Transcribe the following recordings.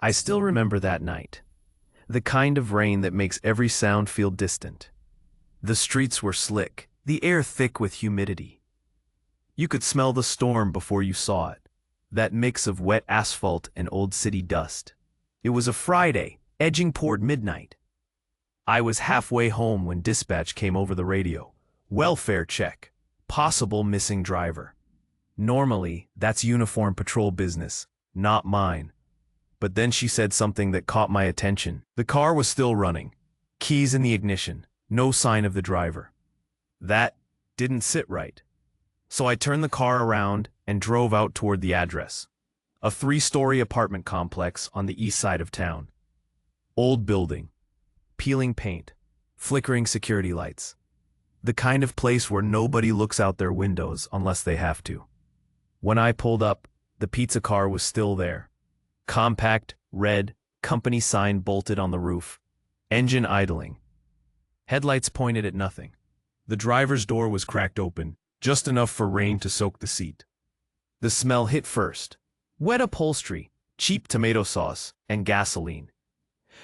I still remember that night. The kind of rain that makes every sound feel distant. The streets were slick, the air thick with humidity. You could smell the storm before you saw it, that mix of wet asphalt and old city dust. It was a Friday, edging toward midnight. I was halfway home when dispatch came over the radio. Welfare check. Possible missing driver. Normally, that's uniform patrol business, not mine. But then she said something that caught my attention. The car was still running. Keys in the ignition. No sign of the driver. That didn't sit right. So I turned the car around and drove out toward the address. A 3-story apartment complex on the east side of town. Old building. Peeling paint. Flickering security lights. The kind of place where nobody looks out their windows unless they have to. When I pulled up, the pizza car was still there. Compact, red, company sign bolted on the roof. Engine idling. Headlights pointed at nothing. The driver's door was cracked open, just enough for rain to soak the seat. The smell hit first. Wet upholstery, cheap tomato sauce, and gasoline.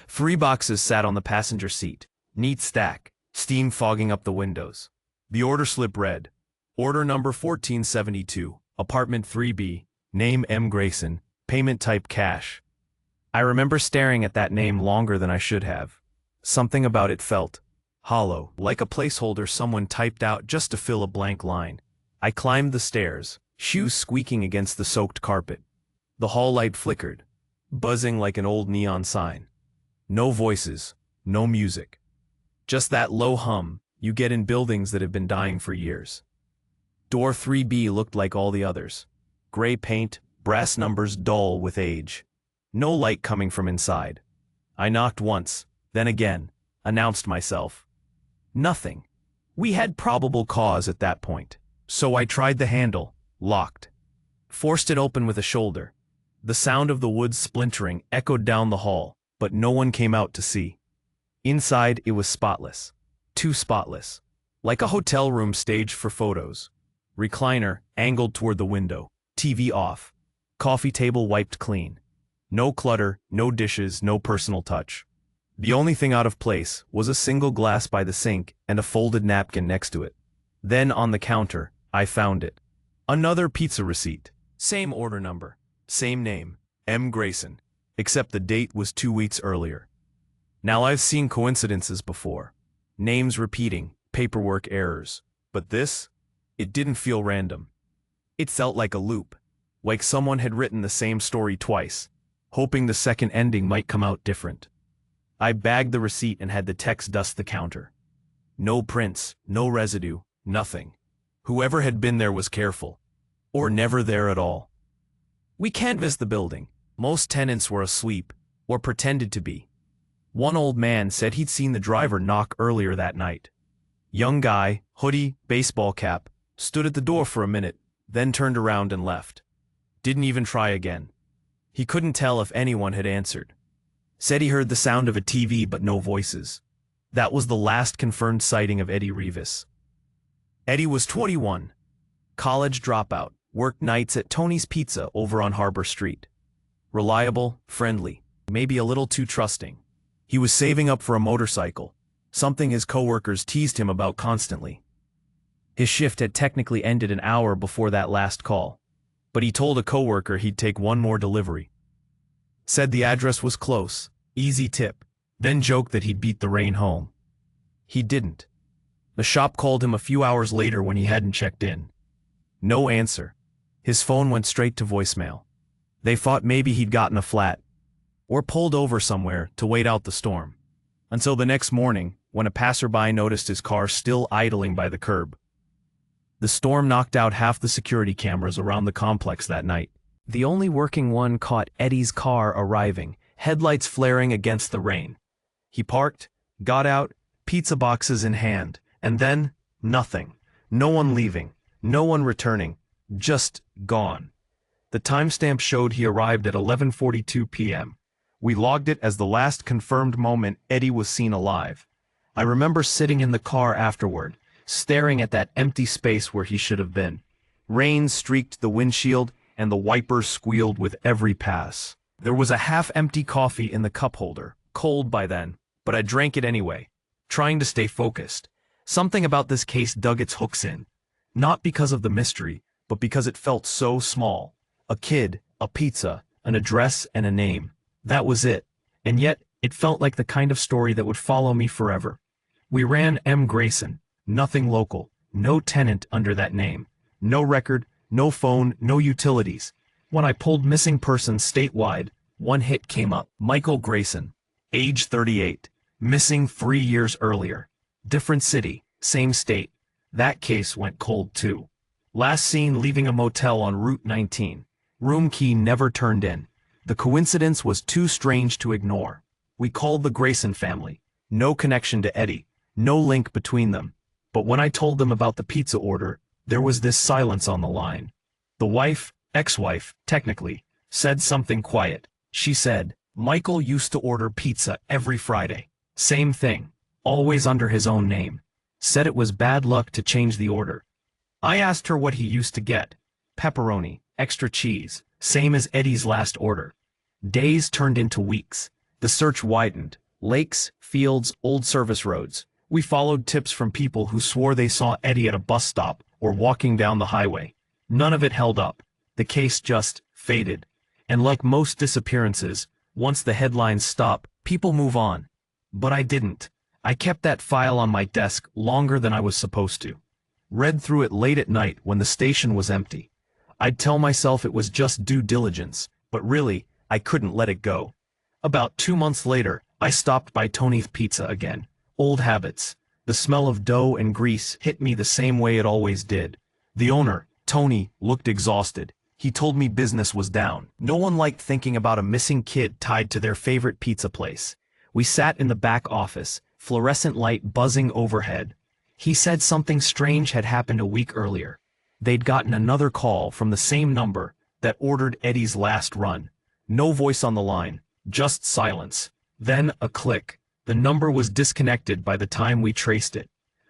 3 boxes sat on the passenger seat, neat stack, steam fogging up the windows. The order slip read, Order number 1472, Apartment 3B, name M. Grayson, payment type cash. I remember staring at that name longer than I should have. Something about it felt hollow, like a placeholder someone typed out just to fill a blank line. I climbed the stairs, shoes squeaking against the soaked carpet. The hall light flickered, buzzing like an old neon sign. No voices, no music. Just that low hum you get in buildings that have been dying for years. Door 3B looked like all the others. Gray paint, brass numbers dull with age. No light coming from inside. I knocked once, then again, announced myself. Nothing. We had probable cause at that point. So I tried the handle, locked. Forced it open with a shoulder. The sound of the wood splintering echoed down the hall, but no one came out to see. Inside it was spotless. Too spotless. Like a hotel room staged for photos. Recliner angled toward the window. TV off. Coffee table wiped clean. No clutter, no dishes, no personal touch. The only thing out of place was a single glass by the sink and a folded napkin next to it. Then on the counter, I found it. Another pizza receipt. Same order number. Same name. M. Grayson. Except the date was 2 weeks earlier. Now I've seen coincidences before. Names repeating, paperwork errors. But this? It didn't feel random. It felt like a loop. Like someone had written the same story twice, hoping the second ending might come out different. I bagged the receipt and had the text dust the counter. No prints, no residue, nothing. Whoever had been there was careful. Or never there at all. We canvassed the building. Most tenants were asleep, or pretended to be. One old man said he'd seen the driver knock earlier that night. Young guy, hoodie, baseball cap, stood at the door for a minute, then turned around and left. Didn't even try again. He couldn't tell if anyone had answered. Said he heard the sound of a TV but no voices. That was the last confirmed sighting of Eddie Rivas. Eddie was 21. College dropout, worked nights at Tony's Pizza over on Harbor Street. Reliable, friendly, maybe a little too trusting. He was saving up for a motorcycle, something his coworkers teased him about constantly. His shift had technically ended an hour before that last call, but he told a coworker he'd take one more delivery. Said the address was close, easy tip, then joked that he'd beat the rain home. He didn't. The shop called him a few hours later when he hadn't checked in. No answer. His phone went straight to voicemail. They thought maybe he'd gotten a flat, or pulled over somewhere to wait out the storm. Until the next morning, when a passerby noticed his car still idling by the curb. The storm knocked out half the security cameras around the complex that night. The only working one caught Eddie's car arriving, headlights flaring against the rain. He parked, got out, pizza boxes in hand, and then, nothing. No one leaving, no one returning, just gone. The timestamp showed he arrived at 11:42 p.m. We logged it as the last confirmed moment Eddie was seen alive. I remember sitting in the car afterward, staring at that empty space where he should have been. Rain streaked the windshield, and the wipers squealed with every pass. There was a half-empty coffee in the cup holder, cold by then, but I drank it anyway, trying to stay focused. Something about this case dug its hooks in. Not because of the mystery, but because it felt so small. A kid, a pizza, an address, and a name. That was it. And yet, it felt like the kind of story that would follow me forever. We ran M. Grayson. Nothing local. No tenant under that name. No record, no phone, no utilities. When I pulled missing persons statewide, one hit came up. Michael Grayson. Age 38. Missing 3 years earlier. Different city, same state. That case went cold too. Last seen leaving a motel on Route 19. Room key never turned in. The coincidence was too strange to ignore. We called the Grayson family. No connection to Eddie. No link between them. But when I told them about the pizza order, there was this silence on the line. The wife, ex-wife, technically, said something quiet. She said, Michael used to order pizza every Friday. Same thing. Always under his own name. Said it was bad luck to change the order. I asked her what he used to get. Pepperoni, extra cheese, same as Eddie's last order. Days turned into weeks. The search widened. Lakes, fields, old service roads. We followed tips from people who swore they saw Eddie at a bus stop or walking down the highway. None of it held up. The case just faded. And like most disappearances, once the headlines stop, people move on. But I didn't. I kept that file on my desk longer than I was supposed to. Read through it late at night when the station was empty. I'd tell myself it was just due diligence, but really, I couldn't let it go. About 2 months later, I stopped by Tony's Pizza again. Old habits. The smell of dough and grease hit me the same way it always did. The owner, Tony, looked exhausted. He told me business was down. No one liked thinking about a missing kid tied to their favorite pizza place. We sat in the back office, fluorescent light buzzing overhead. He said something strange had happened a week earlier. They'd gotten another call from the same number that ordered Eddie's last run. No voice on the line, just silence. Then a click. The number was disconnected by the time we traced it.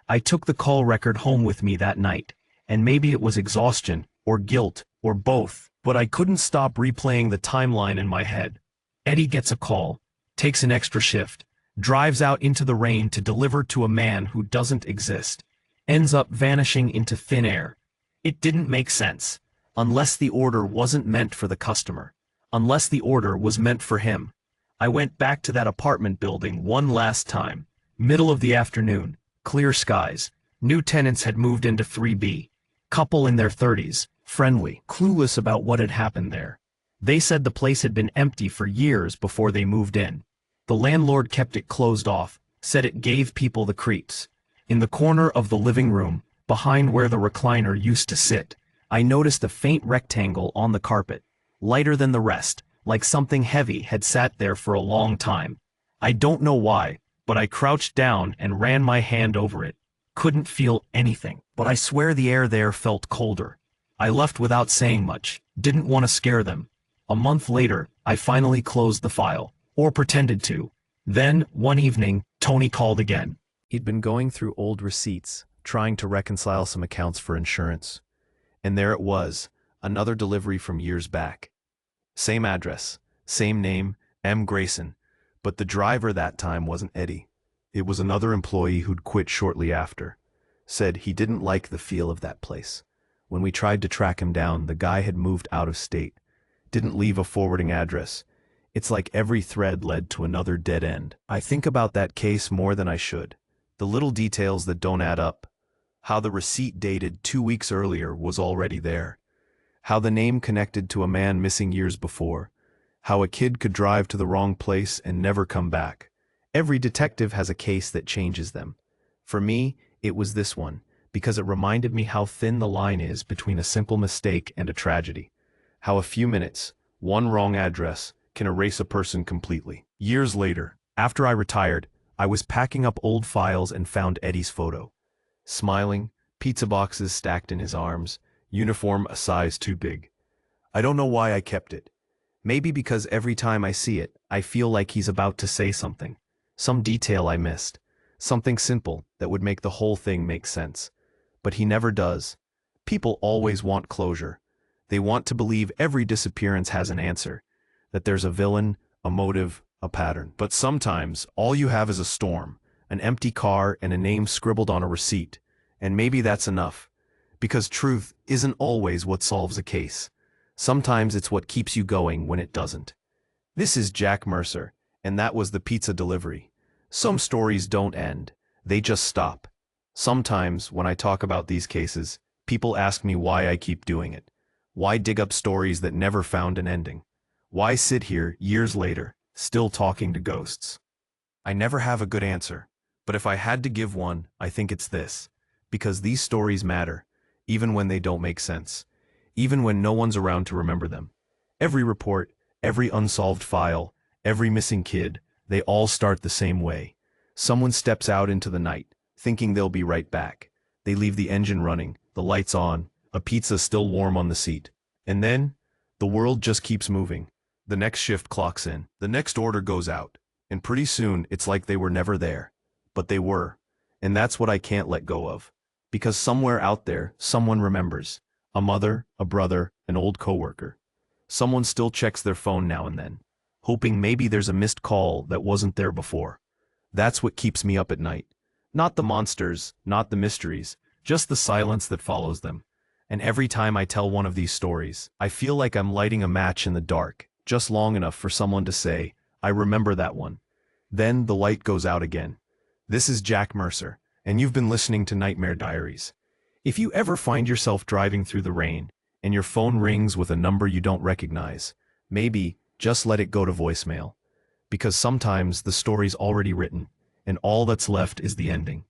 I took the call record home with me that night, and maybe it was exhaustion, or guilt, or both, but I couldn't stop replaying the timeline in my head. Eddie gets a call, takes an extra shift, drives out into the rain to deliver to a man who doesn't exist, ends up vanishing into thin air. It didn't make sense, unless the order wasn't meant for the customer, unless the order was meant for him. I went back to that apartment building one last time. Middle of the afternoon, clear skies. New tenants had moved into 3B. Couple in their 30s, friendly, clueless about what had happened there. They said the place had been empty for years before they moved in. The landlord kept it closed off, said it gave people the creeps. In the corner of the living room, behind where the recliner used to sit, I noticed a faint rectangle on the carpet, lighter than the rest, like something heavy had sat there for a long time. I don't know why, but I crouched down and ran my hand over it. Couldn't feel anything, but I swear the air there felt colder. I left without saying much, didn't want to scare them. A month later, I finally closed the file, or pretended to. Then, one evening, Tony called again. He'd been going through old receipts, trying to reconcile some accounts for insurance. And there it was, another delivery from years back. Same address, same name, M. Grayson, but the driver that time wasn't Eddie. It was another employee who'd quit shortly after. Said he didn't like the feel of that place. When we tried to track him down, the guy had moved out of state. Didn't leave a forwarding address. It's like every thread led to another dead end. I think about that case more than I should. The little details that don't add up. How the receipt dated 2 weeks earlier was already there. How the name connected to a man missing years before. How a kid could drive to the wrong place and never come back. Every detective has a case that changes them. For me, it was this one, because it reminded me how thin the line is between a simple mistake and a tragedy. How a few minutes, one wrong address, can erase a person completely. Years later, after I retired, I was packing up old files and found Eddie's photo. Smiling, pizza boxes stacked in his arms, uniform a size too big. I don't know why I kept it. Maybe because every time I see it, I feel like he's about to say something. Some detail I missed. Something simple that would make the whole thing make sense. But he never does. People always want closure. They want to believe every disappearance has an answer. that there's a villain, a motive, a pattern. But sometimes, all you have is a storm, an empty car and a name scribbled on a receipt. And maybe that's enough. Because truth isn't always what solves a case. Sometimes it's what keeps you going when it doesn't. This is Jack Mercer, and that was the pizza delivery. Some stories don't end, they just stop. Sometimes, when I talk about these cases, people ask me why I keep doing it. Why dig up stories that never found an ending? Why sit here, years later, still talking to ghosts? I never have a good answer, but if I had to give one, I think it's this. Because these stories matter, even when they don't make sense. Even when no one's around to remember them. Every report, every unsolved file, every missing kid, they all start the same way. Someone steps out into the night, thinking they'll be right back. They leave the engine running, the lights on, a pizza still warm on the seat. And then, the world just keeps moving. The next shift clocks in, the next order goes out, and pretty soon it's like they were never there. But they were. And that's what I can't let go of. Because somewhere out there, someone remembers. A mother, a brother, an old coworker. Someone still checks their phone now and then, hoping maybe there's a missed call that wasn't there before. That's what keeps me up at night. Not the monsters, not the mysteries, just the silence that follows them. And every time I tell one of these stories, I feel like I'm lighting a match in the dark, just long enough for someone to say, I remember that one. Then the light goes out again. This is Jack Mercer, and you've been listening to Nightmare Diaries. If you ever find yourself driving through the rain, and your phone rings with a number you don't recognize, maybe just let it go to voicemail. Because sometimes the story's already written, and all that's left is the ending.